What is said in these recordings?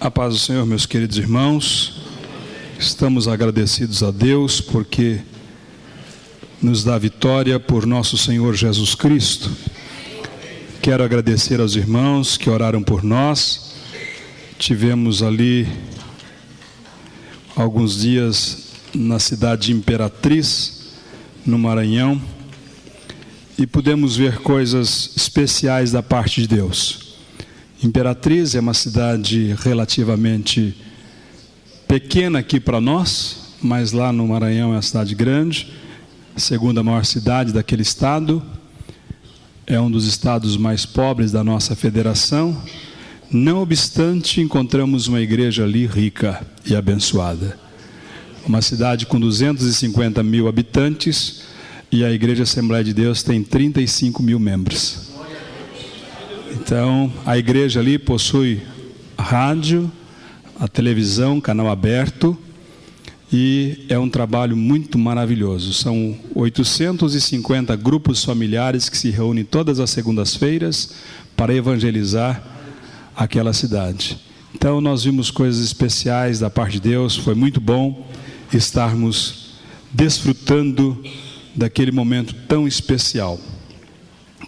A paz do Senhor, meus queridos irmãos. Estamos agradecidos a Deus porque nos dá vitória por nosso Senhor Jesus Cristo. Quero agradecer aos irmãos que oraram por nós. Tivemos ali alguns dias na cidade de Imperatriz, no Maranhão, e pudemos ver coisas especiais da parte de Deus. Imperatriz é uma cidade relativamente pequena aqui para nós, mas lá no Maranhão é uma cidade grande, a segunda maior cidade daquele estado, é um dos estados mais pobres da nossa federação. Não obstante, encontramos uma igreja ali rica e abençoada. Uma cidade com 250 mil habitantes e a Igreja Assembleia de Deus tem 35 mil membros. Então, a igreja ali possui rádio, a televisão, canal aberto, e é um trabalho muito maravilhoso. São 850 grupos familiares que se reúnem todas as segundas-feiras para evangelizar aquela cidade. Então, nós vimos coisas especiais da parte de Deus. Foi muito bom estarmos desfrutando daquele momento tão especial.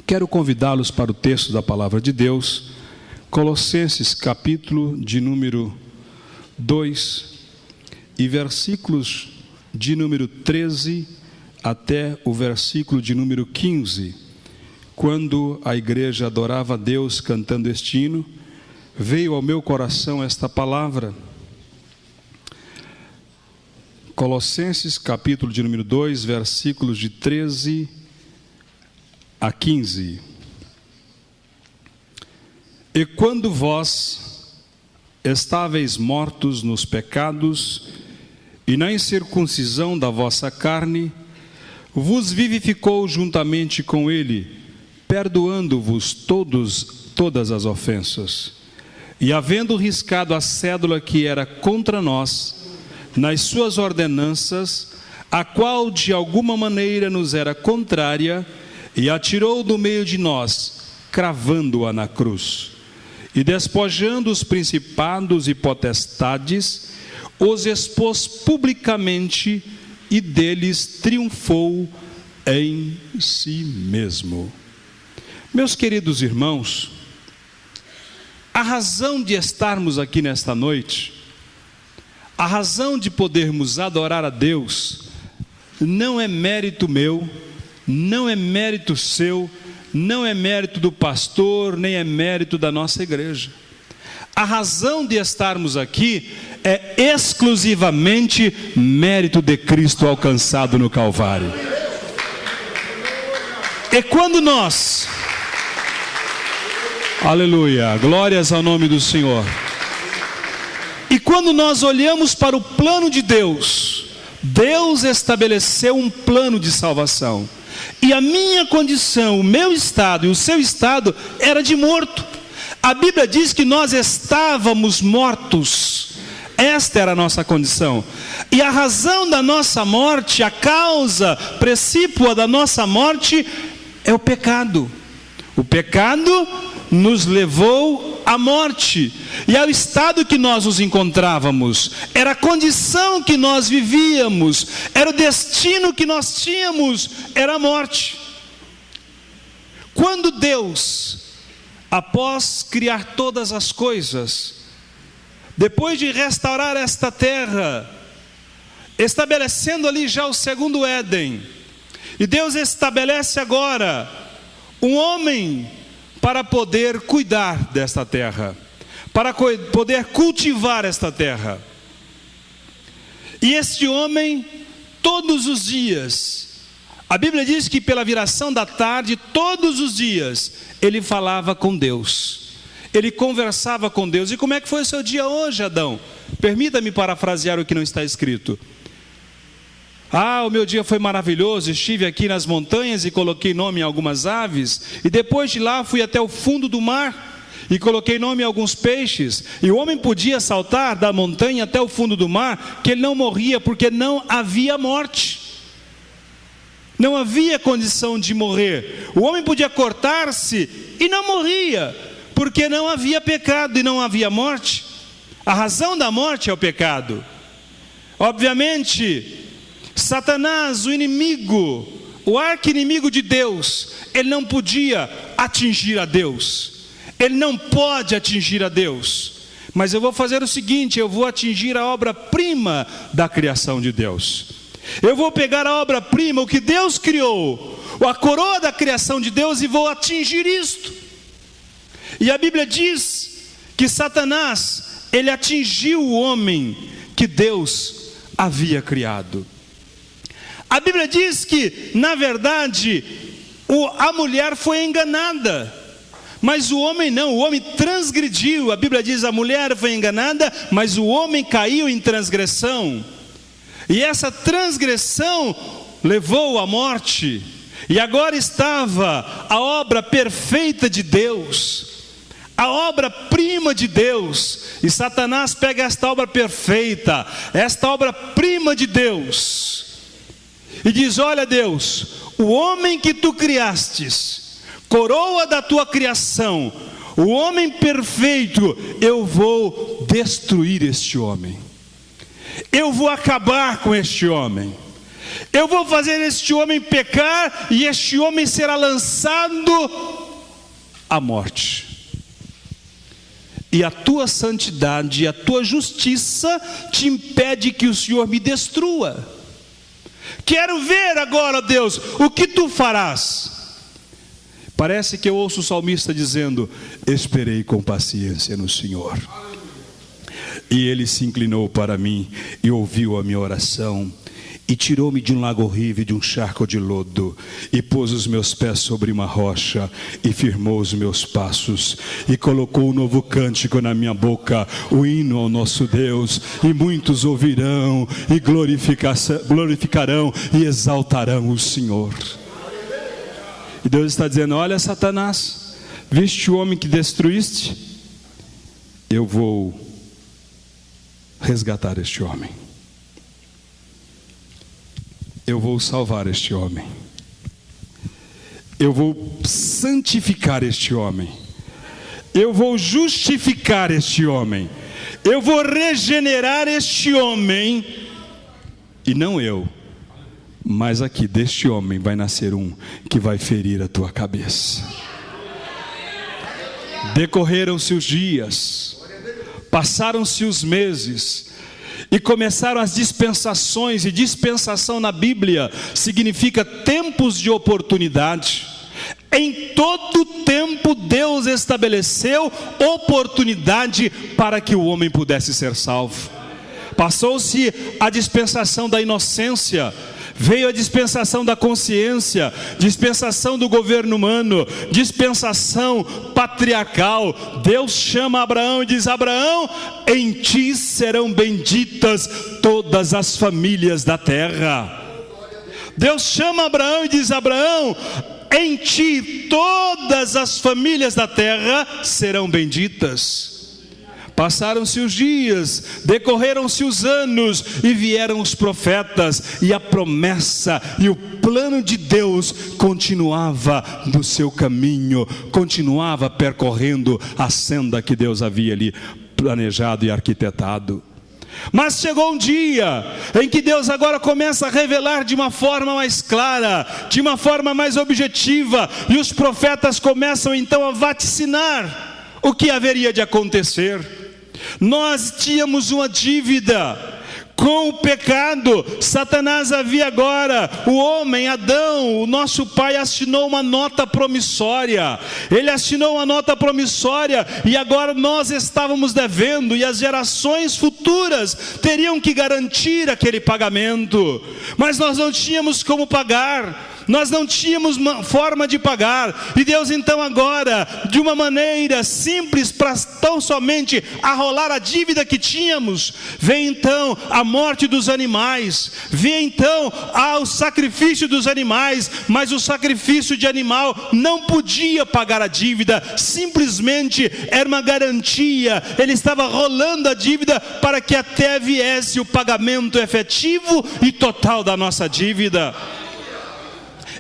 Quero convidá-los para o texto da palavra de Deus, Colossenses, capítulo de número 2, e versículos de número 13 até o versículo de número 15. Quando a igreja adorava a Deus cantando este hino, veio ao meu coração esta palavra. Colossenses, capítulo de número 2, versículos de 13 a 15. E quando vós estáveis mortos nos pecados e na incircuncisão da vossa carne, vos vivificou juntamente com ele, perdoando-vos todas as ofensas, e havendo riscado a cédula que era contra nós, nas suas ordenanças, a qual de alguma maneira nos era contrária, e atirou do meio de nós, cravando-a na cruz. E despojando os principados e potestades, os expôs publicamente e deles triunfou em si mesmo. Meus queridos irmãos, a razão de estarmos aqui nesta noite, a razão de podermos adorar a Deus, não é mérito meu, não é mérito seu, não é mérito do pastor, nem é mérito da nossa igreja. A razão de estarmos aqui é exclusivamente mérito de Cristo alcançado no Calvário. E quando nós, aleluia, glórias ao nome do Senhor, e quando nós olhamos para o plano de Deus, Deus estabeleceu um plano de salvação. E a minha condição, o meu estado e o seu estado era de morto. A Bíblia diz que nós estávamos mortos. Esta era a nossa condição. E a razão da nossa morte, a causa precípua da nossa morte é o pecado. O pecado nos levou à morte. E ao estado que nós nos encontrávamos, era a condição que nós vivíamos, era o destino que nós tínhamos, era a morte. Quando Deus, após criar todas as coisas, depois de restaurar esta terra, estabelecendo ali já o segundo Éden, e Deus estabelece agora um homem para poder cuidar desta terra, para poder cultivar esta terra. E este homem, todos os dias, a Bíblia diz que pela viração da tarde, todos os dias, ele falava com Deus, ele conversava com Deus. E como é que foi o seu dia hoje, Adão? Permita-me parafrasear o que não está escrito. O meu dia foi maravilhoso, estive aqui nas montanhas e coloquei nome em algumas aves, e depois de lá fui até o fundo do mar e coloquei nome em alguns peixes. E o homem podia saltar da montanha até o fundo do mar, que ele não morria, porque não havia morte, não havia condição de morrer. O homem podia cortar-se e não morria, porque não havia pecado e não havia morte. A razão da morte é o pecado. Obviamente, Satanás, o inimigo, o arqui-inimigo de Deus, ele não podia atingir a Deus. Ele não pode atingir a Deus. Mas eu vou fazer o seguinte, eu vou atingir a obra-prima da criação de Deus. Eu vou pegar a obra-prima, o que Deus criou, a coroa da criação de Deus, e vou atingir isto. E a Bíblia diz que Satanás, ele atingiu o homem que Deus havia criado. A Bíblia diz que, na verdade, a mulher foi enganada, mas o homem não, o homem transgrediu. A Bíblia diz: a mulher foi enganada, mas o homem caiu em transgressão. E essa transgressão levou à morte. E agora estava a obra perfeita de Deus, a obra-prima de Deus. E Satanás pega esta obra perfeita, esta obra-prima de Deus, e diz: olha, Deus, o homem que tu criastes, coroa da tua criação, o homem perfeito, eu vou destruir este homem. Eu vou acabar com este homem. Eu vou fazer este homem pecar, e este homem será lançado à morte. E a tua santidade e a tua justiça te impede que o Senhor me destrua. Quero ver agora, Deus, o que tu farás. Parece que eu ouço o salmista dizendo: esperei com paciência no Senhor, e Ele se inclinou para mim e ouviu a minha oração, e tirou-me de um lago horrível, de um charco de lodo, e pôs os meus pés sobre uma rocha, e firmou os meus passos, e colocou um novo cântico na minha boca, o hino ao nosso Deus. E muitos ouvirão, e glorificarão, e exaltarão o Senhor. E Deus está dizendo: olha, Satanás, viste o homem que destruíste? Eu vou resgatar este homem. Eu vou salvar este homem. Eu vou santificar este homem. Eu vou justificar este homem. Eu vou regenerar este homem. E não eu, mas aqui deste homem vai nascer um que vai ferir a tua cabeça. Decorreram-se os dias, passaram-se os meses, e começaram as dispensações. E dispensação na Bíblia significa tempos de oportunidade. Em todo tempo Deus estabeleceu oportunidade para que o homem pudesse ser salvo. Passou-se a dispensação da inocência, veio a dispensação da consciência, dispensação do governo humano, dispensação patriarcal. Deus chama Abraão e diz: Abraão, em ti serão benditas todas as famílias da terra. Deus chama Abraão e diz: Abraão, em ti todas as famílias da terra serão benditas. Passaram-se os dias, decorreram-se os anos, e vieram os profetas, e a promessa e o plano de Deus continuava no seu caminho, continuava percorrendo a senda que Deus havia ali planejado e arquitetado. Mas chegou um dia em que Deus agora começa a revelar de uma forma mais clara, de uma forma mais objetiva, e os profetas começam então a vaticinar o que haveria de acontecer. Nós tínhamos uma dívida com o pecado. Satanás havia agora, o homem, Adão, o nosso pai, assinou uma nota promissória. Ele assinou uma nota promissória, e agora nós estávamos devendo, e as gerações futuras teriam que garantir aquele pagamento. Mas nós não tínhamos como pagar, nós não tínhamos uma forma de pagar. E Deus então agora, de uma maneira simples, para tão somente arrolar a dívida que tínhamos, vem então a morte dos animais, vem então o sacrifício dos animais. Mas o sacrifício de animal não podia pagar a dívida, simplesmente era uma garantia. Ele estava rolando a dívida para que até viesse o pagamento efetivo e total da nossa dívida.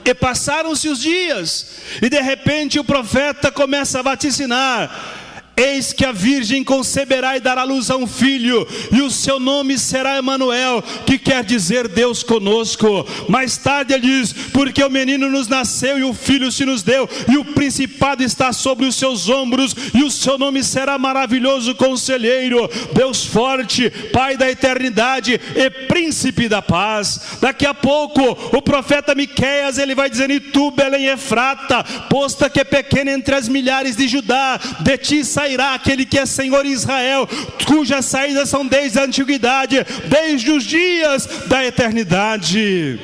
E passaram-se os dias, e de repente o profeta começa a vaticinar: Eis que a virgem conceberá e dará luz a um filho, e o seu nome será Emanuel, que quer dizer Deus conosco. Mais tarde ele diz: porque o menino nos nasceu e o filho se nos deu, e o principado está sobre os seus ombros, e o seu nome será Maravilhoso Conselheiro, Deus Forte, Pai da Eternidade e Príncipe da Paz. Daqui a pouco o profeta Miqueias, ele vai dizer: e tu, Belém Efrata, posta que é pequena entre as milhares de Judá, de ti sairá aquele que é Senhor em Israel, cujas saídas são desde a antiguidade, desde os dias da eternidade.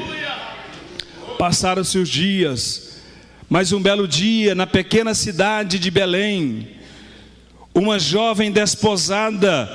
Passaram-se os dias, mas um belo dia, na pequena cidade de Belém, uma jovem desposada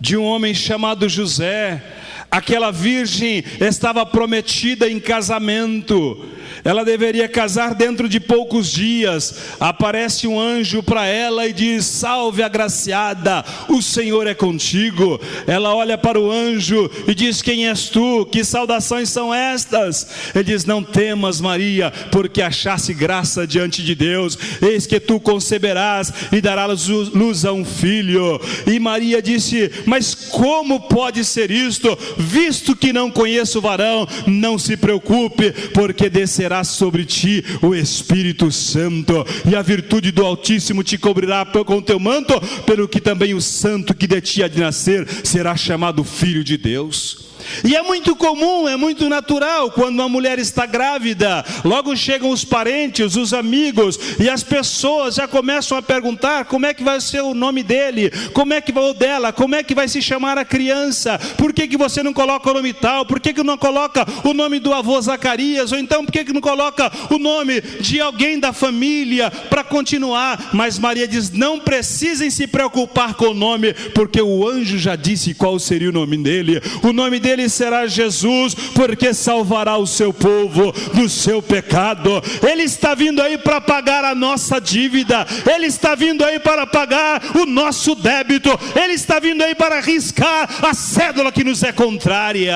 de um homem chamado José, aquela virgem estava prometida em casamento. Ela deveria casar dentro de poucos dias. Aparece um anjo para ela e diz: salve agraciada, o Senhor é contigo. Ela olha para o anjo e diz: quem és tu? Que saudações são estas? Ele diz: não temas, Maria, porque achaste graça diante de Deus. Eis que tu conceberás e darás luz a um filho. E Maria disse: mas como pode ser isto, visto que não conheço varão? Não se preocupe, porque descerá sobre ti o Espírito Santo, e a virtude do Altíssimo te cobrirá com teu manto, pelo que também o santo que de ti há de nascer será chamado Filho de Deus. E é muito comum, é muito natural, quando uma mulher está grávida, logo chegam os parentes, os amigos, e as pessoas já começam a perguntar: como é que vai ser o nome dele, como é que vai o dela, como é que vai se chamar a criança, por que você não coloca o nome tal, por que não coloca o nome do avô Zacarias, ou então por que não coloca o nome de alguém da família, para continuar. Mas Maria diz: não precisem se preocupar com o nome, porque o anjo já disse qual seria o nome dele. O nome dele será Jesus, porque salvará o seu povo do seu pecado. Ele está vindo aí para pagar a nossa dívida, ele está vindo aí para pagar o nosso débito, ele está vindo aí para riscar a cédula que nos é contrária.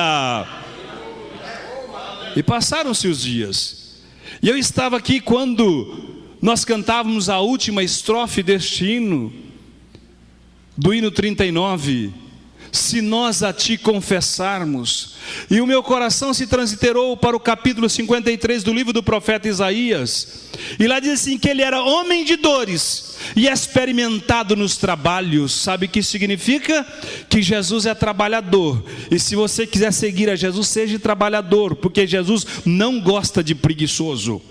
E passaram-se os dias, e eu estava aqui quando nós cantávamos a última estrofe deste hino, do hino 39, se nós a ti confessarmos. E o meu coração se transliterou para o capítulo 53 do livro do profeta Isaías, e lá diz assim, que ele era homem de dores e experimentado nos trabalhos. Sabe o que isso significa? Que Jesus é trabalhador, e se você quiser seguir a Jesus, seja trabalhador, porque Jesus não gosta de preguiçoso.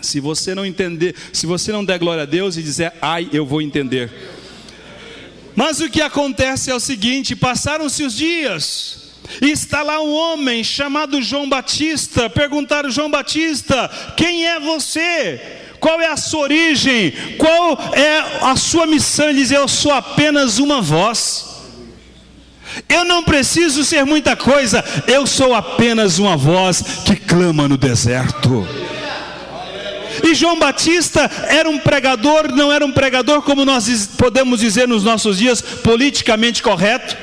Se você não entender, se você não der glória a Deus e dizer: ai, eu vou entender. Mas o que acontece é o seguinte: passaram-se os dias, e está lá um homem chamado João Batista. Perguntaram: João Batista, quem é você? Qual é a sua origem? Qual é a sua missão? Ele diz: eu sou apenas uma voz. Eu não preciso ser muita coisa, eu sou apenas uma voz que clama no deserto. E João Batista era um pregador, não era um pregador como nós podemos dizer nos nossos dias, politicamente correto.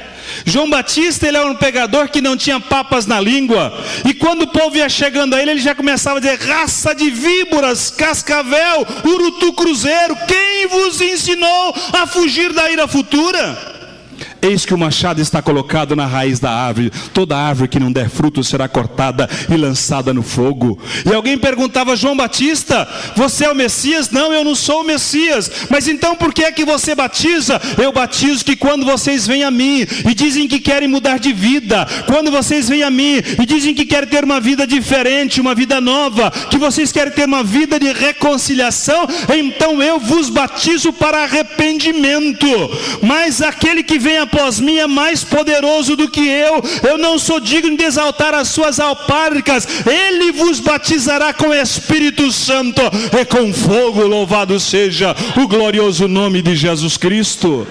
João Batista, ele era um pregador que não tinha papas na língua, e quando o povo ia chegando a ele já começava a dizer: raça de víboras, cascavel, urutu cruzeiro, quem vos ensinou a fugir da ira futura? Eis que o machado está colocado na raiz da árvore, toda árvore que não der fruto será cortada e lançada no fogo. E alguém perguntava: João Batista, você é o Messias? Não, eu não sou o Messias. Mas então por que é que você batiza? Eu batizo que quando vocês vêm a mim e dizem que querem mudar de vida, quando vocês vêm a mim e dizem que querem ter uma vida diferente, uma vida nova, que vocês querem ter uma vida de reconciliação, então eu vos batizo para arrependimento. Mas aquele que vem após mim é mais poderoso do que eu não sou digno de exaltar as suas alpáricas. Ele vos batizará com o Espírito Santo e com fogo. Louvado seja o glorioso nome de Jesus Cristo.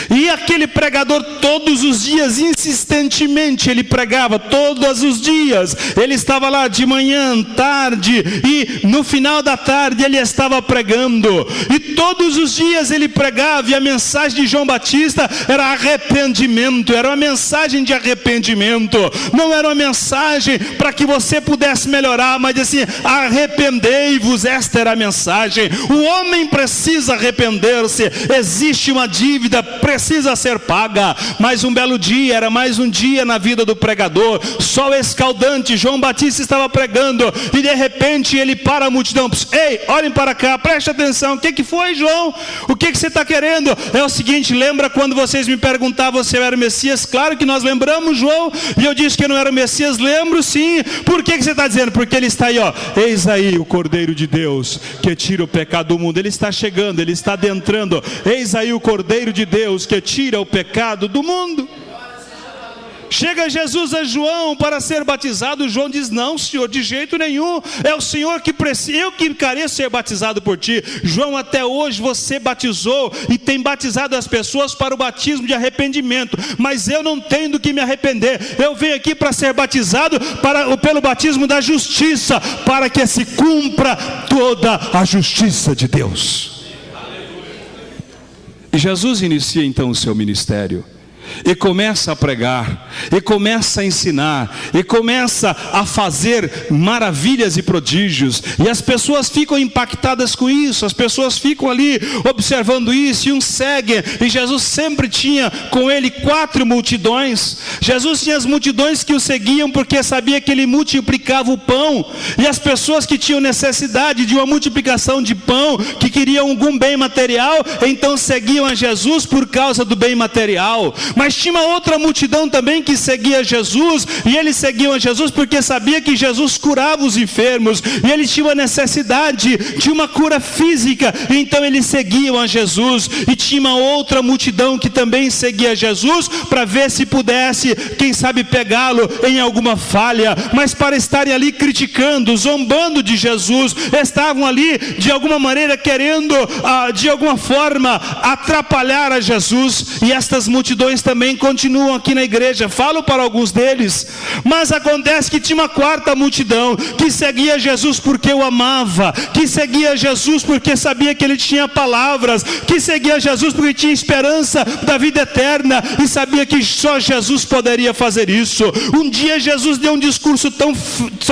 E aquele pregador todos os dias, insistentemente, ele pregava todos os dias. Ele estava lá de manhã, tarde, e no final da tarde ele estava pregando. E todos os dias ele pregava, e a mensagem de João Batista era arrependimento, era uma mensagem de arrependimento. Não era uma mensagem para que você pudesse melhorar, mas assim, arrependei-vos, esta era a mensagem. O homem precisa arrepender-se, existe uma dívida, precisa ser paga. Mais um belo dia, era mais um dia na vida do pregador, sol escaldante, João Batista estava pregando, e de repente ele para a multidão: ei, olhem para cá, preste atenção. O que foi, João? O que você está querendo? É o seguinte, lembra quando vocês me perguntavam se eu era o Messias? Claro que nós lembramos, João, e eu disse que eu não era o Messias. Lembro sim. Por que você está dizendo? Porque ele está aí, ó, eis aí o Cordeiro de Deus que tira o pecado do mundo. Ele está chegando, ele está adentrando. Eis aí o Cordeiro de Deus que tira o pecado do mundo. Chega Jesus a João para ser batizado. João diz: não, Senhor, de jeito nenhum, é o Senhor que precisa, eu que queria ser batizado por ti. João, até hoje você batizou e tem batizado as pessoas para o batismo de arrependimento, mas eu não tenho do que me arrepender. Eu venho aqui para ser batizado pelo batismo da justiça, para que se cumpra toda a justiça de Deus. E Jesus inicia então o seu ministério, e começa a pregar, e começa a ensinar, e começa a fazer maravilhas e prodígios, e as pessoas ficam impactadas com isso, as pessoas ficam ali observando isso, e uns seguem. E Jesus sempre tinha com ele 4 multidões. Jesus tinha as multidões que o seguiam porque sabia que ele multiplicava o pão, e as pessoas que tinham necessidade de uma multiplicação de pão, que queriam algum bem material, então seguiam a Jesus por causa do bem material. Mas tinha uma outra multidão também que seguia Jesus, e eles seguiam a Jesus porque sabia que Jesus curava os enfermos, e eles tinham a necessidade de uma cura física, então eles seguiam a Jesus. E tinha uma outra multidão que também seguia Jesus para ver se pudesse, quem sabe, pegá-lo em alguma falha, mas para estarem ali criticando, zombando de Jesus, estavam ali de alguma maneira querendo de alguma forma atrapalhar a Jesus. E estas multidões também continuam aqui na igreja. Falo para alguns deles, mas acontece que tinha uma 4ª multidão que seguia Jesus porque o amava, que seguia Jesus porque sabia que ele tinha palavras, que seguia Jesus porque tinha esperança da vida eterna e sabia que só Jesus poderia fazer isso. Um dia Jesus deu um discurso tão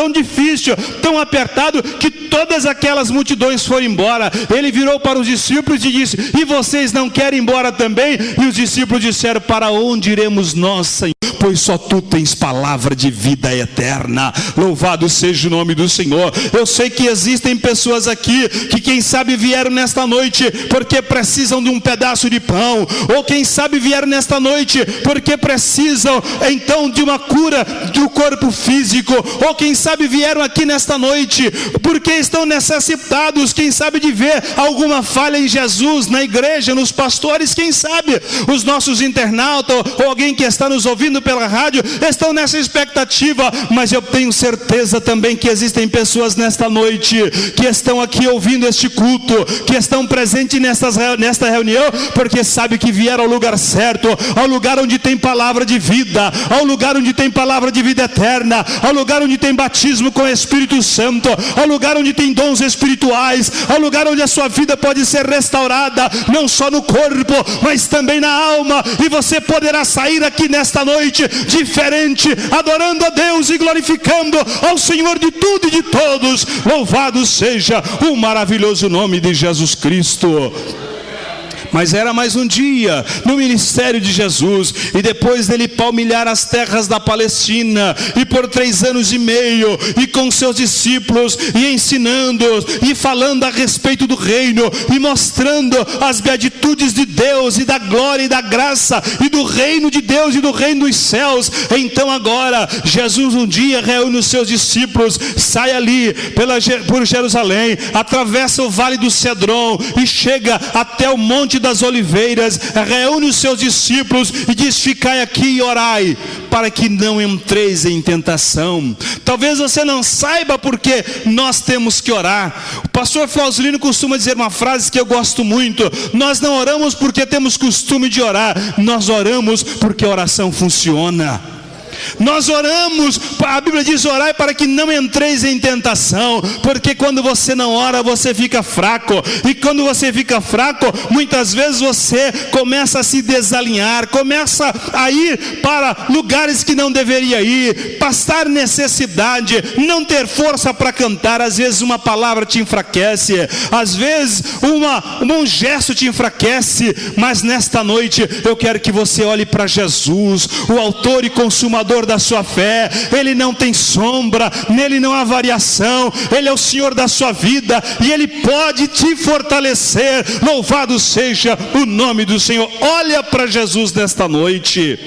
difícil, tão apertado, que todas aquelas multidões foram embora. Ele virou para os discípulos e disse: e vocês não querem ir embora também? E os discípulos disseram: para onde iremos nós, Senhor? Pois só tu tens palavra de vida eterna. Louvado seja o nome do Senhor. Eu sei que existem pessoas aqui que quem sabe vieram nesta noite porque precisam de um pedaço de pão, ou quem sabe vieram nesta noite porque precisam então de uma cura do corpo físico, ou quem sabe vieram aqui nesta noite porque estão necessitados, quem sabe, de ver alguma falha em Jesus, na igreja, nos pastores. Quem sabe os nossos internautas ou alguém que está nos ouvindo pela rádio estão nessa expectativa. Mas eu tenho certeza também que existem pessoas nesta noite que estão aqui ouvindo este culto, que estão presentes nesta reunião porque sabe que vieram ao lugar certo, ao lugar onde tem palavra de vida, ao lugar onde tem palavra de vida eterna, ao lugar onde tem batismo com o Espírito Santo, ao lugar onde tem dons espirituais, ao lugar onde a sua vida pode ser restaurada, não só no corpo, mas também na alma. E você poderá sair aqui nesta noite diferente, adorando a Deus e glorificando ao Senhor de tudo e de todos. Louvado seja o maravilhoso nome de Jesus Cristo. Mas era mais um dia no ministério de Jesus, e depois dele palmilhar as terras da Palestina, e por 3 anos e meio, e com seus discípulos, e ensinando, e falando a respeito do reino, e mostrando as beatitudes de Deus, e da glória e da graça, e do reino de Deus, e do reino dos céus. Então agora, Jesus um dia reúne os seus discípulos, sai ali por Jerusalém, atravessa o vale do Cedron, e chega até o monte das Oliveiras, reúne os seus discípulos e diz: ficai aqui e orai, para que não entreis em tentação. Talvez você não saiba porque nós temos que orar. O pastor Flausilino costuma dizer uma frase que eu gosto muito: nós não oramos porque temos costume de orar, nós oramos porque a oração funciona. Nós oramos, a Bíblia diz: orai para que não entreis em tentação, porque quando você não ora, você fica fraco, e quando você fica fraco, muitas vezes você começa a se desalinhar, começa a ir para lugares que não deveria ir, passar necessidade, não ter força para cantar. Às vezes uma palavra te enfraquece, às vezes um gesto te enfraquece, mas nesta noite eu quero que você olhe para Jesus, o autor e consumador da sua fé. Ele não tem sombra, nele não há variação, ele é o Senhor da sua vida e ele pode te fortalecer. Louvado seja o nome do Senhor. Olha para Jesus nesta noite.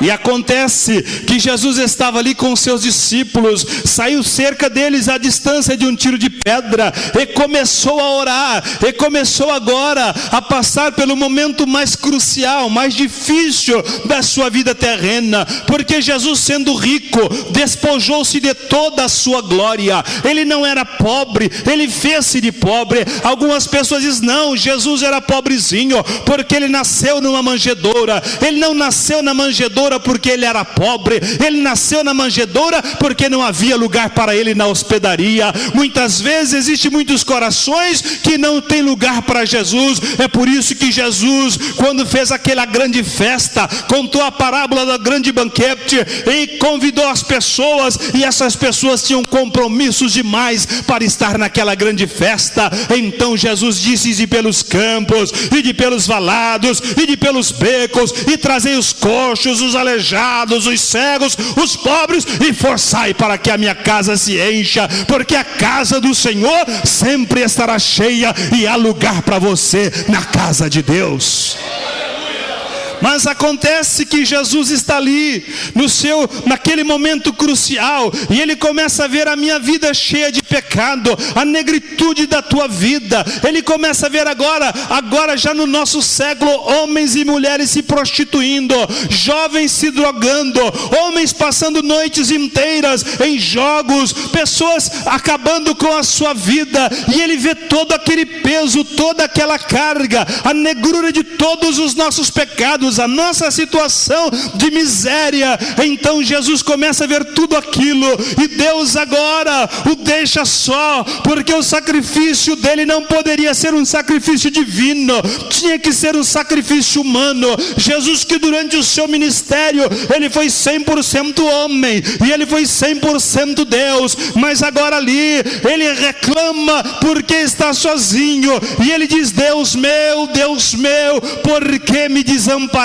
E acontece que Jesus estava ali com os seus discípulos, saiu cerca deles à distância de um tiro de pedra, e começou a orar, e começou agora a passar pelo momento mais crucial, mais difícil da sua vida terrena, porque Jesus, sendo rico, despojou-se de toda a sua glória. Ele não era pobre, ele fez-se de pobre. Algumas pessoas dizem: não, Jesus era pobrezinho, porque ele nasceu numa manjedoura. Ele não nasceu na manjedoura porque ele era pobre, ele nasceu na manjedoura porque não havia lugar para ele na hospedaria. Muitas vezes existem muitos corações que não tem lugar para Jesus. É por isso que Jesus, quando fez aquela grande festa, contou a parábola do grande banquete e convidou as pessoas, e essas pessoas tinham compromissos demais para estar naquela grande festa. Então Jesus disse: de pelos campos, e de pelos valados, e de pelos becos, e trazei os coxos, os aleijados, os cegos, os pobres, e forçai para que a minha casa se encha, porque a casa do Senhor sempre estará cheia, e há lugar para você na casa de Deus. Mas acontece que Jesus está ali, naquele momento crucial, e ele começa a ver a minha vida cheia de pecado, a negritude da tua vida. Ele começa a ver agora já no nosso século, homens e mulheres se prostituindo, jovens se drogando, homens passando noites inteiras em jogos, pessoas acabando com a sua vida, e ele vê todo aquele peso, toda aquela carga, a negrura de todos os nossos pecados, a nossa situação de miséria. Então Jesus começa a ver tudo aquilo, e Deus agora o deixa só, porque o sacrifício dele não poderia ser um sacrifício divino, tinha que ser um sacrifício humano. Jesus, que durante o seu ministério ele foi 100% homem e ele foi 100% Deus, mas agora ali ele reclama porque está sozinho, e ele diz: Deus meu, por que me desamparaste?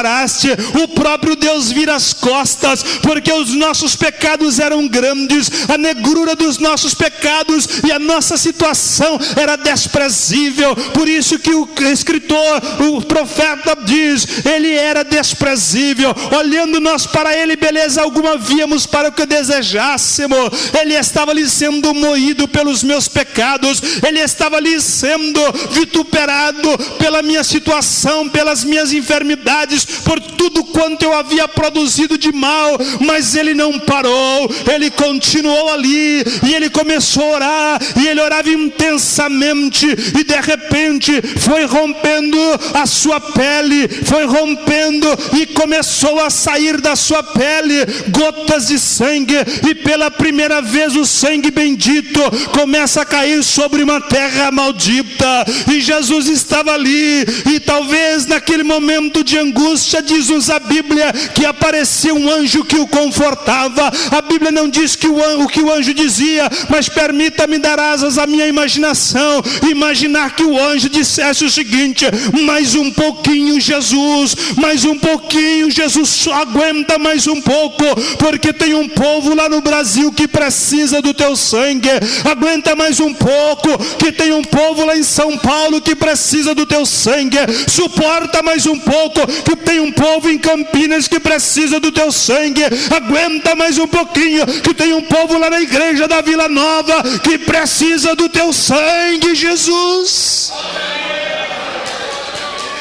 O próprio Deus vira as costas, porque os nossos pecados eram grandes, a negrura dos nossos pecados e a nossa situação era desprezível. Por isso que o escritor, o profeta diz: ele era desprezível, olhando nós para ele, beleza alguma víamos para o que desejássemos. Ele estava ali sendo moído pelos meus pecados, ele estava ali sendo vituperado pela minha situação, pelas minhas enfermidades, por tudo quanto eu havia produzido de mal. Mas ele não parou, ele continuou ali, e ele começou a orar, e ele orava intensamente, e de repente foi rompendo a sua pele, foi rompendo, e começou a sair da sua pele gotas de sangue, e pela primeira vez o sangue bendito começa a cair sobre uma terra maldita. E Jesus estava ali, e talvez naquele momento de angústia, diz-nos a Bíblia que aparecia um anjo que o confortava. A Bíblia não diz o que o anjo dizia, mas permita-me dar asas à minha imaginação, imaginar que o anjo dissesse o seguinte: mais um pouquinho, Jesus, mais um pouquinho, Jesus, aguenta mais um pouco, porque tem um povo lá no Brasil que precisa do teu sangue. Aguenta mais um pouco, que tem um povo lá em São Paulo que precisa do teu sangue. Suporta mais um pouco, que tem um povo em Campinas que precisa do teu sangue. Aguenta mais um pouquinho, que tem um povo lá na igreja da Vila Nova que precisa do teu sangue, Jesus.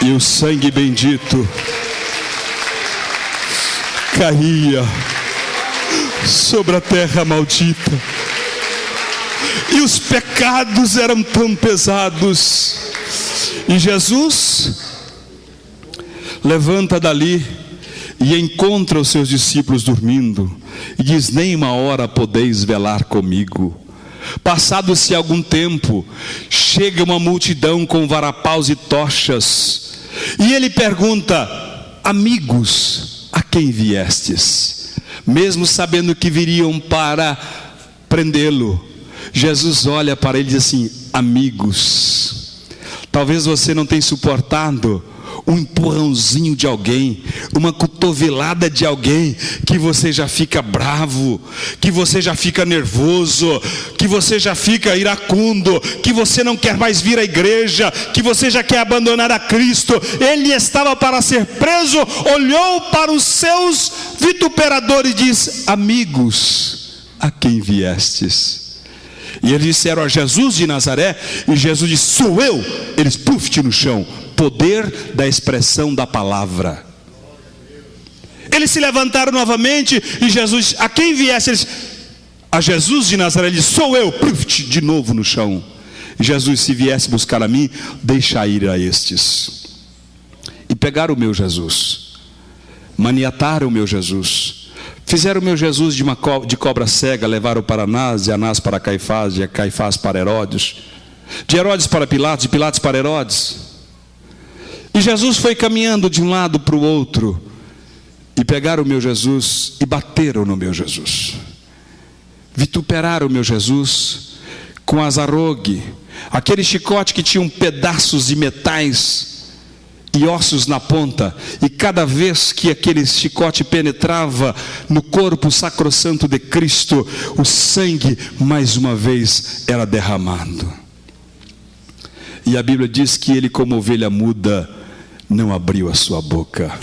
E o sangue bendito caía sobre a terra maldita. E os pecados eram tão pesados. E Jesus levanta dali e encontra os seus discípulos dormindo. E diz: nem uma hora podeis velar comigo. Passado-se algum tempo, chega uma multidão com varapaus e tochas. E ele pergunta: amigos, a quem viestes? Mesmo sabendo que viriam para prendê-lo, Jesus olha para ele e diz assim: amigos. Talvez você não tenha suportado um empurrãozinho de alguém, uma cotovelada de alguém, que você já fica bravo, que você já fica nervoso, que você já fica iracundo, que você não quer mais vir à igreja, que você já quer abandonar a Cristo. Ele estava para ser preso, olhou para os seus vituperadores e disse: amigos, a quem viestes? E eles disseram: a Jesus de Nazaré. E Jesus disse: sou eu. Eles puf no chão. Poder da expressão da palavra. Eles se levantaram novamente e Jesus: a quem viesse? Eles: a Jesus de Nazaré. Ele disse: sou eu. Puf, de novo no chão. E Jesus: se viesse buscar a mim, deixa ir a estes. E pegaram o meu Jesus, maniataram o meu Jesus, fizeram o meu Jesus de cobra cega, levaram para Anás, de Anás para Caifás, de Caifás para Herodes, de Herodes para Pilatos, de Pilatos para Herodes. E Jesus foi caminhando de um lado para o outro, e pegaram o meu Jesus e bateram no meu Jesus, vituperaram o meu Jesus com azarrogue, aquele chicote que tinha pedaços de metais e ossos na ponta, e cada vez que aquele chicote penetrava no corpo sacrossanto de Cristo, o sangue mais uma vez era derramado. E a Bíblia diz que ele, como ovelha muda, não abriu a sua boca.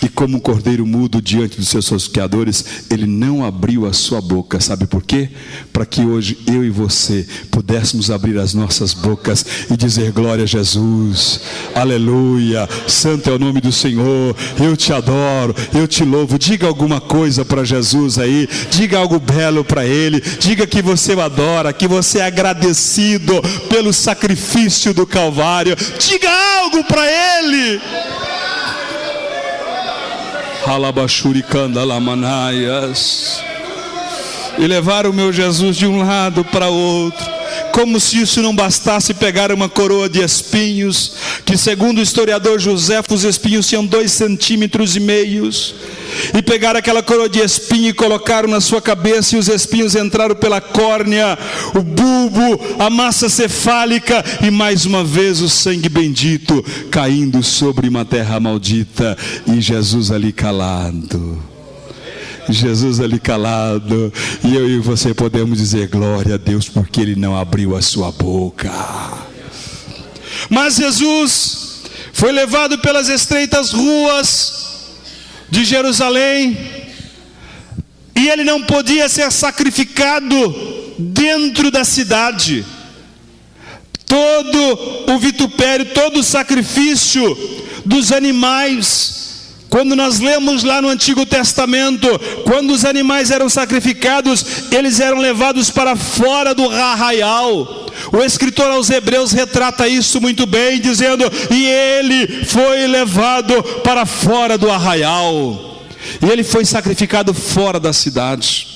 E como um cordeiro mudo diante dos seus tosqueadores, ele não abriu a sua boca. Sabe por quê? Para que hoje eu e você pudéssemos abrir as nossas bocas e dizer: glória a Jesus, aleluia, santo é o nome do Senhor, eu te adoro, eu te louvo. Diga alguma coisa para Jesus aí, diga algo belo para Ele, diga que você o adora, que você é agradecido pelo sacrifício do Calvário. Diga algo para Ele. E levaram o meu Jesus de um lado para outro. Como se isso não bastasse, pegaram uma coroa de espinhos, que segundo o historiador Joséfo, os espinhos tinham 2,5 centímetros, e pegaram aquela coroa de espinho e colocaram na sua cabeça, e os espinhos entraram pela córnea, o bulbo, a massa cefálica, e mais uma vez o sangue bendito caindo sobre uma terra maldita, e Jesus ali calado. Jesus ali calado, e eu e você podemos dizer: glória a Deus, porque Ele não abriu a sua boca. Mas Jesus foi levado pelas estreitas ruas de Jerusalém, e Ele não podia ser sacrificado dentro da cidade. Todo o vitupério, todo o sacrifício dos animais, quando nós lemos lá no Antigo Testamento, quando os animais eram sacrificados, eles eram levados para fora do arraial. O escritor aos Hebreus retrata isso muito bem, dizendo: e ele foi levado para fora do arraial. E ele foi sacrificado fora da cidade.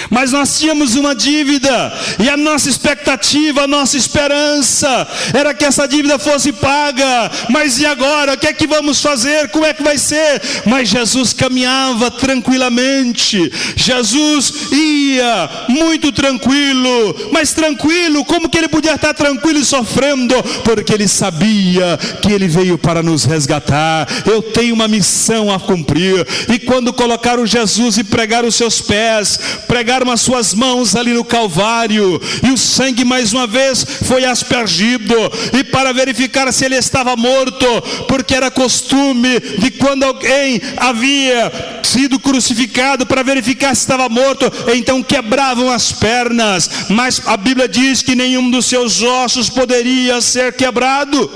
Mas nós tínhamos uma dívida, e a nossa expectativa, a nossa esperança era que essa dívida fosse paga. Mas e agora? O que é que vamos fazer? Como é que vai ser? Mas Jesus caminhava tranquilamente, Jesus ia muito tranquilo. Mas tranquilo, como que ele podia estar tranquilo e sofrendo? Porque ele sabia que ele veio para nos resgatar. Eu tenho uma missão a cumprir. E quando colocaram Jesus e pregaram os seus pés, pregaram as suas mãos ali no Calvário, e o sangue mais uma vez foi aspergido, e para verificar se ele estava morto, porque era costume de quando alguém havia sido crucificado, para verificar se estava morto, então quebravam as pernas, mas a Bíblia diz que nenhum dos seus ossos poderia ser quebrado.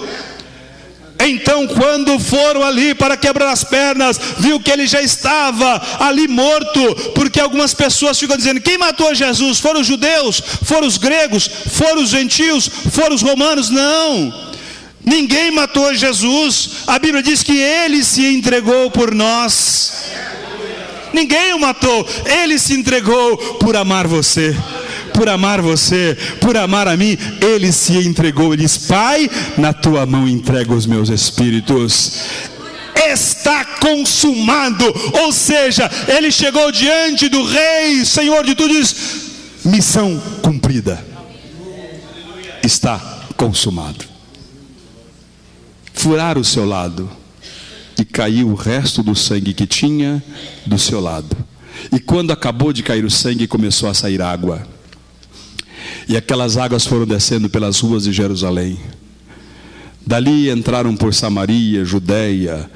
Então, quando foram ali para quebrar as pernas, viu que ele já estava ali morto, porque algumas pessoas ficam dizendo: quem matou Jesus? Foram os judeus? Foram os gregos? Foram os gentios? Foram os romanos? Não, ninguém matou Jesus. A Bíblia diz que ele se entregou por nós. Ninguém o matou, ele se entregou por amar você, por amar você, por amar a mim. Ele se entregou, ele diz: Pai, na tua mão entrego os meus espíritos. Está consumado. Ou seja, ele chegou diante do Rei, Senhor de tudo, e diz: missão cumprida, está consumado. Furaram o seu lado e caiu o resto do sangue que tinha do seu lado. E quando acabou de cair o sangue, começou a sair água. E aquelas águas foram descendo pelas ruas de Jerusalém. Dali entraram por Samaria, Judeia,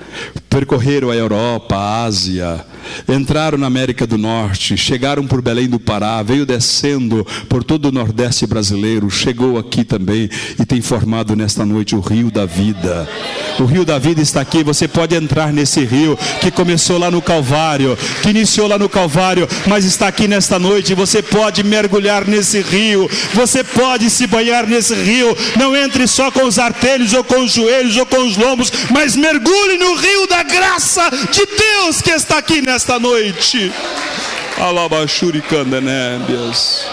percorreram a Europa, a Ásia, entraram na América do Norte, chegaram por Belém do Pará, veio descendo por todo o Nordeste brasileiro, chegou aqui também e tem formado nesta noite o Rio da Vida. O Rio da Vida está aqui. Você pode entrar nesse rio que começou lá no Calvário, que iniciou lá no Calvário, mas está aqui nesta noite. Você pode mergulhar nesse rio, você pode se banhar nesse rio. Não entre só com os artelhos, ou com os joelhos, ou com os lombos, mas mergulhe no rio da graça de Deus que está aqui nesta noite. Alabashuri candenébias.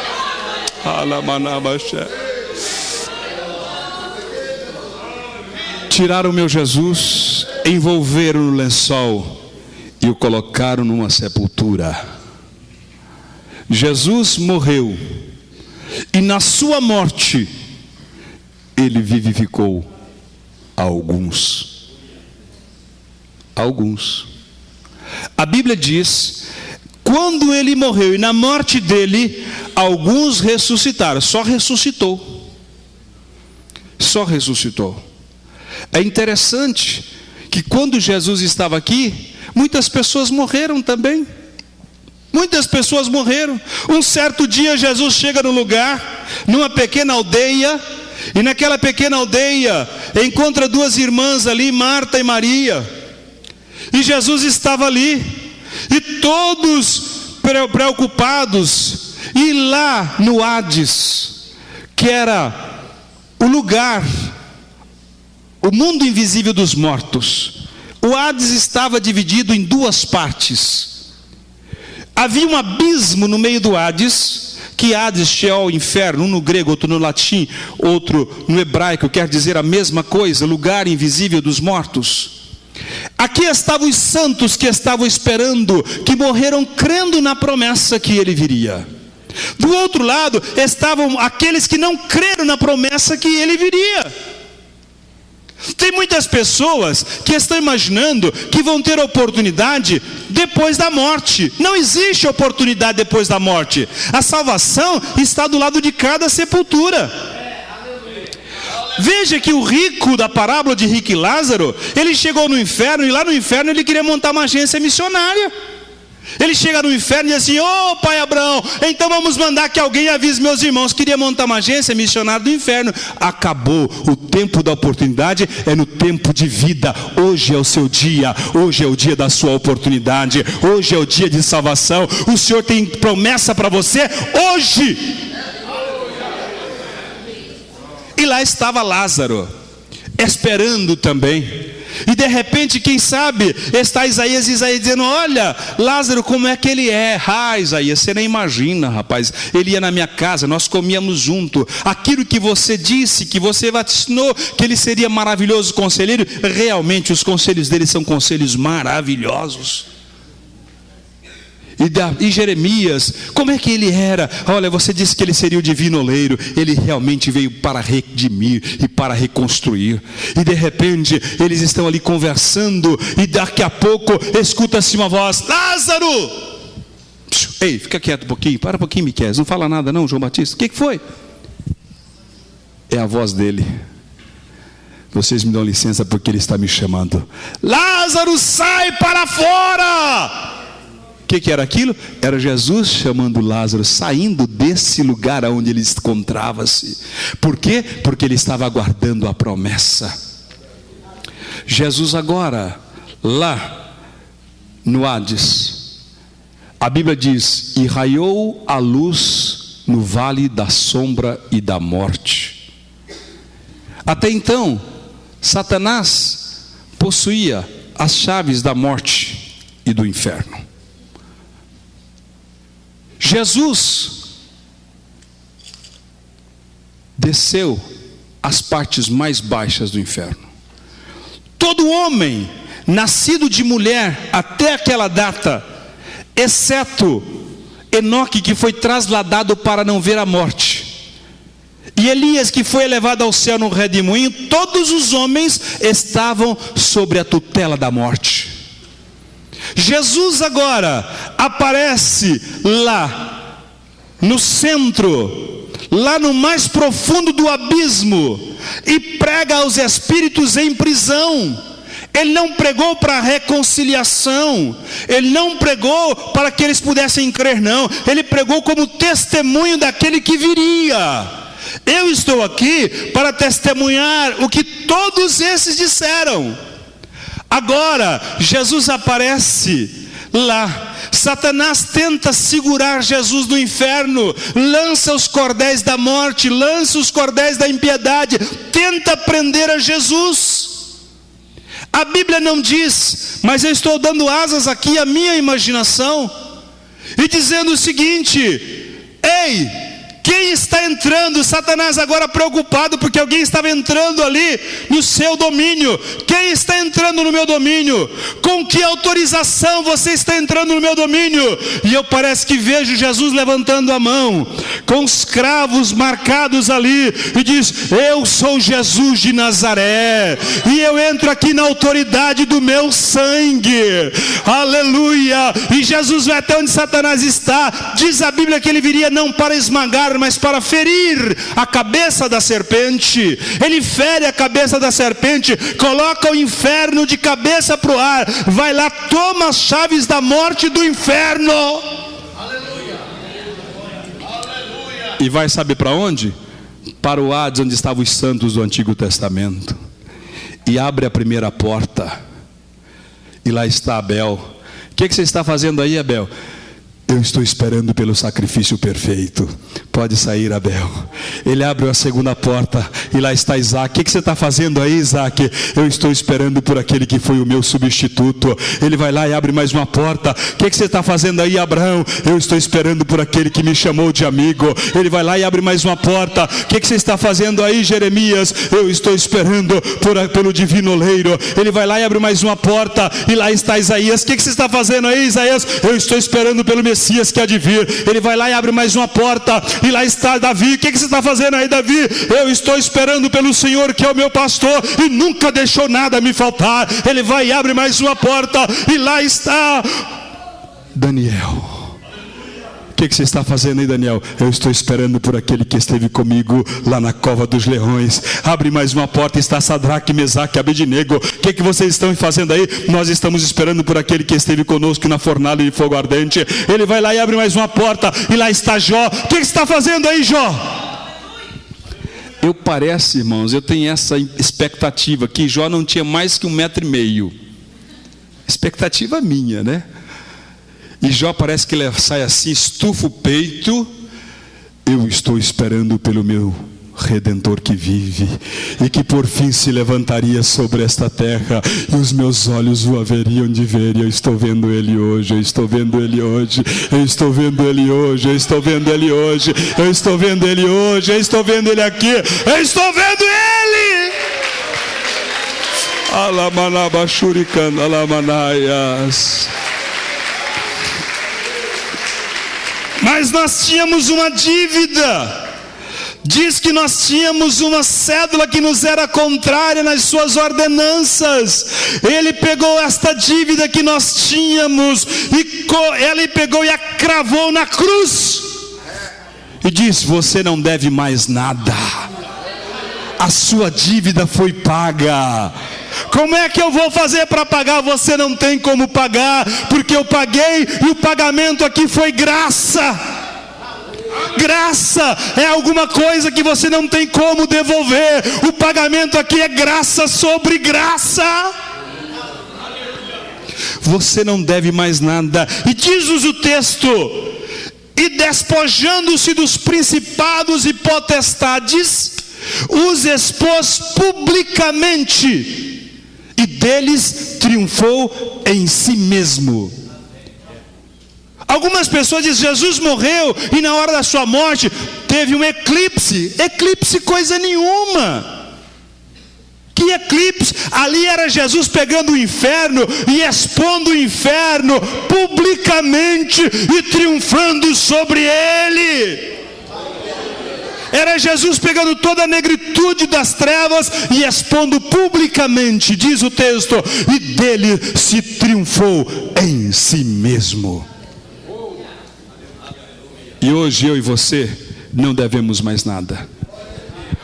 Alamanabaxé. Tiraram o meu Jesus, envolveram no lençol e o colocaram numa sepultura. Jesus morreu e na sua morte ele vivificou alguns. A Bíblia diz: quando ele morreu e na morte dele, alguns ressuscitaram. Só ressuscitou. É interessante que quando Jesus estava aqui, muitas pessoas morreram também. Muitas pessoas morreram. Um certo dia Jesus chega no lugar, numa pequena aldeia, e naquela pequena aldeia encontra duas irmãs ali, Marta e Maria. E Jesus estava ali, e todos preocupados. E lá no Hades, que era o lugar, o mundo invisível dos mortos, o Hades estava dividido em duas partes. Havia um abismo no meio do Hades, que Hades, Sheol, inferno, um no grego, outro no latim, outro no hebraico, quer dizer a mesma coisa, lugar invisível dos mortos. Aqui estavam os santos que estavam esperando, que morreram crendo na promessa que ele viria. Do outro lado estavam aqueles que não creram na promessa que ele viria. Tem muitas pessoas que estão imaginando que vão ter oportunidade depois da morte. Não existe oportunidade depois da morte. A salvação está do lado de cada sepultura. Veja que o rico da parábola de Rico e Lázaro, ele chegou no inferno, e lá no inferno ele queria montar uma agência missionária. Ele chega no inferno e diz assim: ô pai Abraão, então vamos mandar que alguém avise meus irmãos. Queria montar uma agência missionária do inferno. Acabou. O tempo da oportunidade é no tempo de vida. Hoje é o seu dia. Hoje é o dia da sua oportunidade. Hoje é o dia de salvação. O Senhor tem promessa para você hoje. E lá estava Lázaro, esperando também. E de repente, quem sabe, está Isaías dizendo: olha, Lázaro, como é que ele é? Ah, Isaías, você nem imagina, rapaz. Ele ia na minha casa, nós comíamos junto. Aquilo que você disse, que você vaticinou, que ele seria maravilhoso conselheiro, realmente os conselhos dele são conselhos maravilhosos. E Jeremias, como é que ele era? Olha, você disse que ele seria o divino oleiro. Ele realmente veio para redimir e para reconstruir. E de repente eles estão ali conversando, e daqui a pouco escuta-se uma voz: Lázaro! Ei, fica quieto um pouquinho, para um pouquinho, Miqueias, não fala nada não, João Batista. O que foi? É a voz dele. Vocês me dão licença porque ele está me chamando. Lázaro, sai para fora! O que era aquilo? Era Jesus chamando Lázaro, saindo desse lugar onde ele encontrava-se. Por quê? Porque ele estava aguardando a promessa. Jesus agora, lá no Hades, a Bíblia diz: e raiou a luz no vale da sombra e da morte. Até então, Satanás possuía as chaves da morte e do inferno. Jesus desceu às partes mais baixas do inferno. Todo homem nascido de mulher até aquela data, exceto Enoque, que foi trasladado para não ver a morte, e Elias, que foi elevado ao céu no redemoinho, todos os homens estavam sobre a tutela da morte. Jesus agora aparece lá no centro, lá no mais profundo do abismo, e prega aos espíritos em prisão. Ele não pregou para reconciliação, ele não pregou para que eles pudessem crer, não. Ele pregou como testemunho daquele que viria. Eu estou aqui para testemunhar o que todos esses disseram. Agora, Jesus aparece lá. Satanás tenta segurar Jesus no inferno, lança os cordéis da morte, lança os cordéis da impiedade, tenta prender a Jesus. A Bíblia não diz, mas eu estou dando asas aqui à minha imaginação, e dizendo o seguinte: ei, quem está entrando? Satanás agora preocupado porque alguém estava entrando ali no seu domínio. Quem está entrando no meu domínio? Com que autorização você está entrando no meu domínio? E eu parece que vejo Jesus levantando a mão, com os cravos marcados ali, e diz: eu sou Jesus de Nazaré, e eu entro aqui na autoridade do meu sangue. Aleluia! E Jesus vai até onde Satanás está. Diz a Bíblia que ele viria não para esmagar, mas para ferir a cabeça da serpente. Ele fere a cabeça da serpente, coloca o inferno de cabeça para o ar, vai lá, toma as chaves da morte e do inferno. Aleluia. Aleluia. E vai saber para onde? Para o Hades, onde estavam os santos do Antigo Testamento. E abre a primeira porta, e lá está Abel. O que você está fazendo aí, Abel? Eu estou esperando pelo sacrifício perfeito. Pode sair, Abel. Ele abre a segunda porta, e lá está Isaac. O que você está fazendo aí, Isaac? Eu estou esperando por aquele que foi o meu substituto. Ele vai lá e abre mais uma porta. O que você está fazendo aí, Abraão? Eu estou esperando por aquele que me chamou de amigo. Ele vai lá e abre mais uma porta. O que você está fazendo aí, Jeremias? Eu estou esperando pelo divino oleiro. Ele vai lá e abre mais uma porta, e lá está Isaías. O que você está fazendo aí, Isaías? Eu estou esperando pelo Messias que há de vir. Ele vai lá e abre mais uma porta, e lá está Davi. O que você está fazendo aí, Davi? Eu estou esperando pelo Senhor, que é o meu pastor, e nunca deixou nada me faltar. Ele vai e abre mais uma porta, e lá está Daniel. O que você está fazendo aí, Daniel? Eu estou esperando por aquele que esteve comigo lá na cova dos leões. Abre mais uma porta, está Sadraque, Mesaque, Abednego. O que vocês estão fazendo aí? Nós estamos esperando por aquele que esteve conosco na fornalha de fogo ardente. Ele vai lá e abre mais uma porta, e lá está Jó. O que você está fazendo aí, Jó? Eu parece, irmãos, eu tenho essa expectativa, que Jó não tinha mais que 1,5 metro. Expectativa minha, né? E Jó parece que ele sai assim, estufa o peito. Eu estou esperando pelo meu Redentor que vive, e que por fim se levantaria sobre esta terra, e os meus olhos o haveriam de ver. E eu estou vendo ele hoje, eu estou vendo ele hoje, eu estou vendo ele hoje, eu estou vendo ele hoje, eu estou vendo ele hoje, eu estou vendo ele aqui, eu estou vendo ele. Alamanabashurikan, alamanaias. Mas nós tínhamos uma dívida. Diz que nós tínhamos uma cédula que nos era contrária nas suas ordenanças. Ele pegou esta dívida que nós tínhamos, e ele pegou e a cravou na cruz, e diz: você não deve mais nada. A sua dívida foi paga. Como é que eu vou fazer para pagar? Você não tem como pagar, porque eu paguei, e o pagamento aqui foi graça. Graça é alguma coisa que você não tem como devolver. O pagamento aqui é graça sobre graça. Você não deve mais nada. E diz-nos o texto: e despojando-se dos principados e potestades, os expôs publicamente, e deles triunfou em si mesmo. Algumas pessoas dizem: Jesus morreu e na hora da sua morte teve um eclipse. Eclipse coisa nenhuma. Que eclipse? Ali era Jesus pegando o inferno e expondo o inferno publicamente e triunfando sobre ele. Era Jesus pegando toda a negritude das trevas e expondo publicamente, diz o texto, e dele se triunfou em si mesmo. E hoje eu e você não devemos mais nada.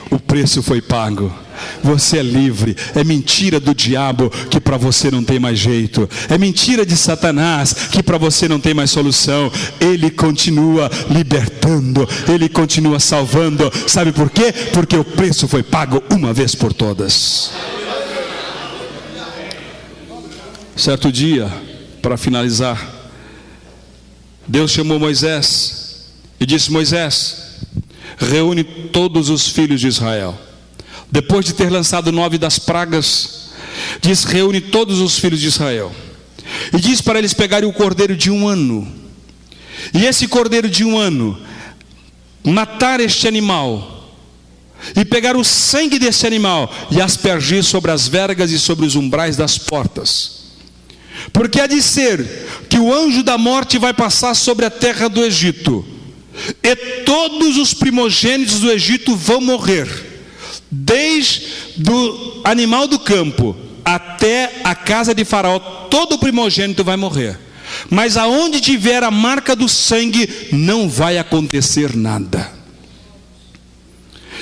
O preço foi pago. Você é livre. É mentira do diabo que para você não tem mais jeito. É mentira de Satanás que para você não tem mais solução. Ele continua libertando. Ele continua salvando. Sabe por quê? Porque o preço foi pago uma vez por todas. Certo dia, para finalizar, Deus chamou Moisés e disse: Moisés, reúne todos os filhos de Israel. Depois de ter lançado 9 das pragas, diz: reúne todos os filhos de Israel. E diz para eles pegarem o cordeiro de 1 ano. E esse cordeiro de 1 ano, matar este animal. E pegar o sangue desse animal e aspergir sobre as vergas e sobre os umbrais das portas. Porque há de ser que o anjo da morte vai passar sobre a terra do Egito. E todos os primogênitos do Egito vão morrer, desde do animal do campo até a casa de Faraó. Todo primogênito vai morrer. Mas aonde tiver a marca do sangue, não vai acontecer nada.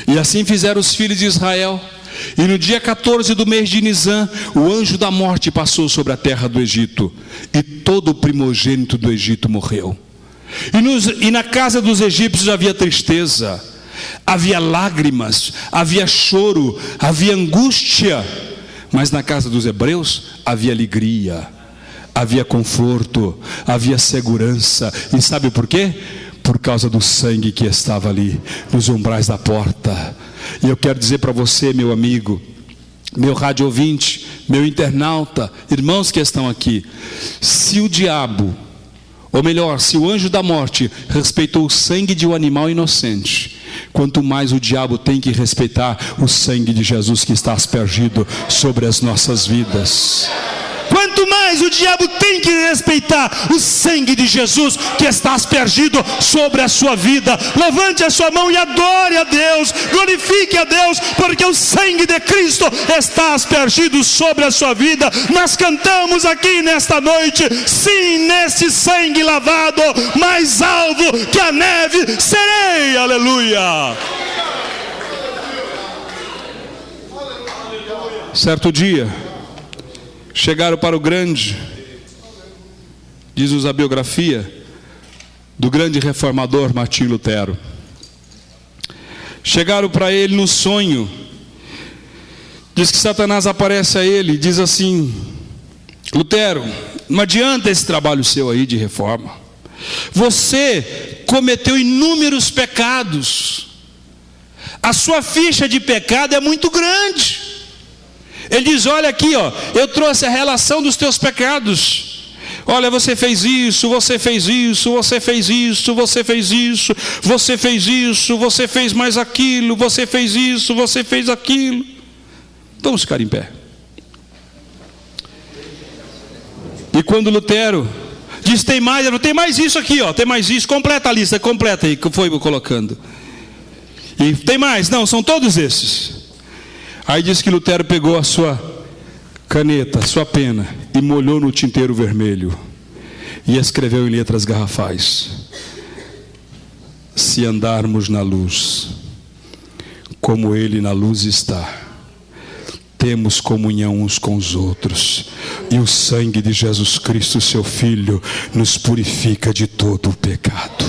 E assim fizeram os filhos de Israel. E no dia 14 do mês de Nisã, o anjo da morte passou sobre a terra do Egito, e todo o primogênito do Egito morreu. E na casa dos egípcios havia tristeza, havia lágrimas, havia choro, havia angústia. Mas na casa dos hebreus havia alegria, havia conforto, havia segurança. E sabe por quê? Por causa do sangue que estava ali, nos umbrais da porta. E eu quero dizer para você, meu amigo, meu rádio ouvinte, meu internauta, irmãos que estão aqui: se o diabo, ou melhor, se o anjo da morte respeitou o sangue de um animal inocente, quanto mais o diabo tem que respeitar o sangue de Jesus que está aspergido sobre as nossas vidas. Quanto mais o diabo tem que respeitar o sangue de Jesus que está aspergido sobre a sua vida. Levante a sua mão e adore a Deus, glorifique a Deus, porque o sangue de Cristo está aspergido sobre a sua vida. Nós cantamos aqui nesta noite: sim, neste sangue lavado, mais alvo que a neve serei. Aleluia. Certo dia, chegaram para o grande, diz-nos a biografia, do grande reformador Martinho Lutero. Chegaram para ele no sonho. Diz que Satanás aparece a ele e diz assim: Lutero, não adianta esse trabalho seu aí de reforma. Você cometeu inúmeros pecados. A sua ficha de pecado é muito grande. Ele diz: olha aqui, ó, eu trouxe a relação dos teus pecados. Olha, você fez isso, você fez isso, você fez isso, você fez isso, você fez isso, você fez mais aquilo, você fez isso, você fez aquilo. Vamos ficar em pé. E quando Lutero diz: tem mais isso aqui, ó, tem mais isso, completa a lista, completa aí, que foi colocando. E tem mais? Não, são todos esses. Aí diz que Lutero pegou a sua caneta, a sua pena, e molhou no tinteiro vermelho e escreveu em letras garrafais: se andarmos na luz, como Ele na luz está, temos comunhão uns com os outros, e o sangue de Jesus Cristo, seu Filho, nos purifica de todo o pecado.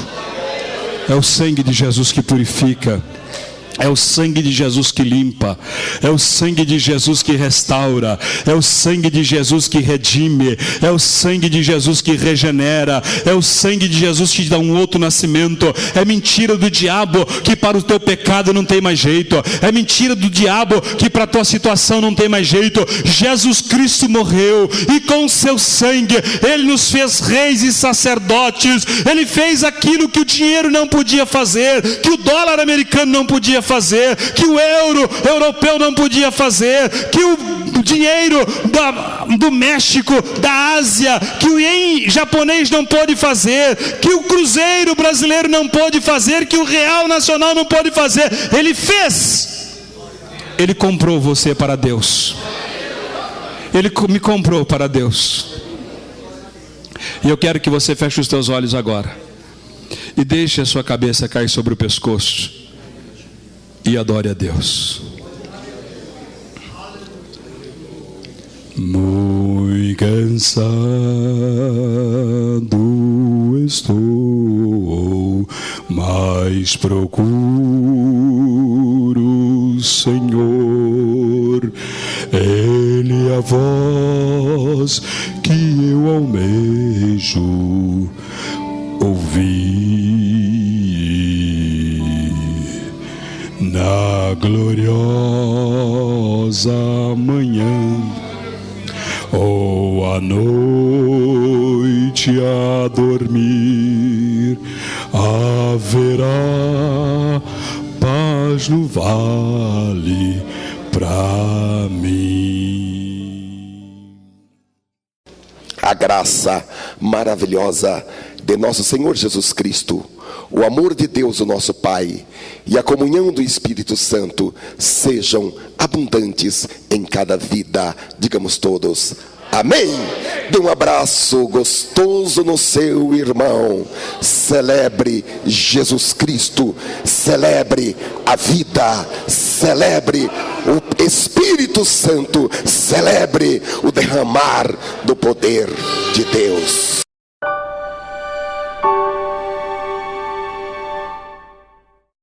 É o sangue de Jesus que purifica. É o sangue de Jesus que limpa, é o sangue de Jesus que restaura, é o sangue de Jesus que redime, é o sangue de Jesus que regenera, é o sangue de Jesus que te dá um outro nascimento. É mentira do diabo que para o teu pecado não tem mais jeito, é mentira do diabo que para a tua situação não tem mais jeito. Jesus Cristo morreu e com o seu sangue Ele nos fez reis e sacerdotes. Ele fez aquilo que o dinheiro não podia fazer, que o dólar americano não podia fazer, que o euro europeu não podia fazer, que o dinheiro do México, da Ásia, que o ien japonês não pôde fazer, que o cruzeiro brasileiro não pôde fazer, que o real nacional não pôde fazer. Ele fez. Ele comprou você para Deus. Ele me comprou para Deus. E eu quero que você feche os teus olhos agora e deixe a sua cabeça cair sobre o pescoço e adore a Deus. Muito cansado estou, mas procuro o Senhor. Ele é a voz que eu almejo ouvir. Na gloriosa manhã ou à noite a dormir, haverá paz no vale pra mim. A graça maravilhosa de nosso Senhor Jesus Cristo, o amor de Deus, o nosso Pai, e a comunhão do Espírito Santo sejam abundantes em cada vida. Digamos todos amém. Dê um abraço gostoso no seu irmão. Celebre Jesus Cristo, celebre a vida, celebre o Espírito Santo, celebre o derramar do poder de Deus.